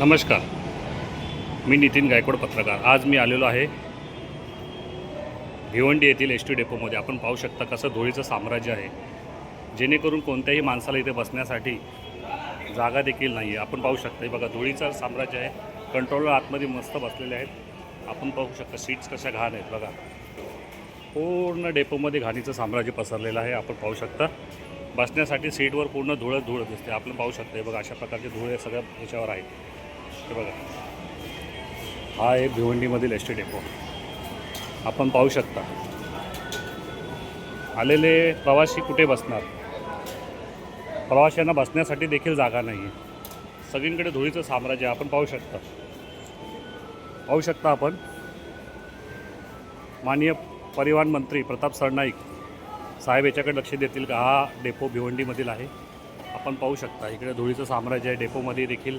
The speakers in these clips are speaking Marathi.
नमस्कार, मी नितीन गायकवाड पत्रकार. आज मी आलेलो आहे भिवंडी येथील एस टी डेपोमध्ये. आपण पाहू शकता कसं धुळीचं साम्राज्य आहे, जेणेकरून कोणत्याही माणसाला इथे बसण्यासाठी जागा देखील नाही आहे. आपण पाहू शकता, बघा धुळीचं साम्राज्य आहे. कंट्रोलर आतमध्ये मस्त बसलेले आहेत. आपण पाहू शकता सीट्स कशा घाण आहेत. बघा पूर्ण डेपोमध्ये घाणीचं साम्राज्य पसरलेलं आहे. आपण पाहू शकता बसण्यासाठी सीटवर पूर्ण धूळ दिसते. आपण पाहू शकता, बघा अशा प्रकारचे धूळ हे सगळ्या ह्याच्यावर आहे. हे बघा, हा आहे भिवंडीमधील एस टी डेपो. आपण पाहू शकता आलेले प्रवासी कुठे बसणार. प्रवाशांना बसण्यासाठी देखील जागा नाही आहे. सगळीकडे धुळीचं साम्राज्य आपण पाहू शकता आपण माननीय परिवहन मंत्री प्रताप सरनाईक साहेब याच्याकडे लक्ष देतील का. हा डेपो भिवंडीमधील आहे. आपण पाहू शकता इकडे धुळीचं साम्राज्य आहे. डेपोमध्ये देखील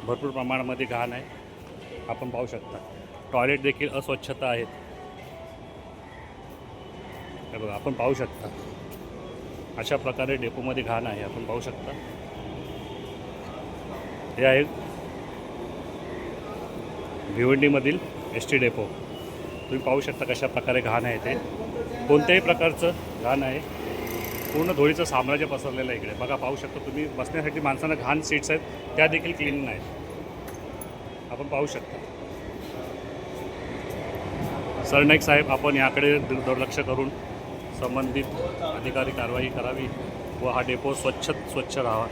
भरपूर प्रमाणामध्ये घाण आहे. आपण पाहू शकता टॉयलेट देखील अस्वच्छता आहेत. हे बघा, आपण पाहू शकता अशा प्रकारे डेपोमध्ये घाण आहे. आपण पाहू शकता हे आहे भिवंडीमधील एस टी डेपो. तुम्ही पाहू शकता कशा प्रकारे घाण आहे. ते कोणत्याही प्रकारचं घाण आहे. पूर्ण धुळीचं साम्राज्य पसरलेलं आहे इकडे. बघा पाहू शकता तुम्ही बसण्यासाठी माणसांना घाण सीट्स आहेत त्या देखील क्लीन नाहीत. आपण पाहू शकता सरनाईक साहेब आपण याकडे दुर्लक्ष करून संबंधित अधिकारी कारवाई करावी व हा डेपो स्वच्छ राहावा.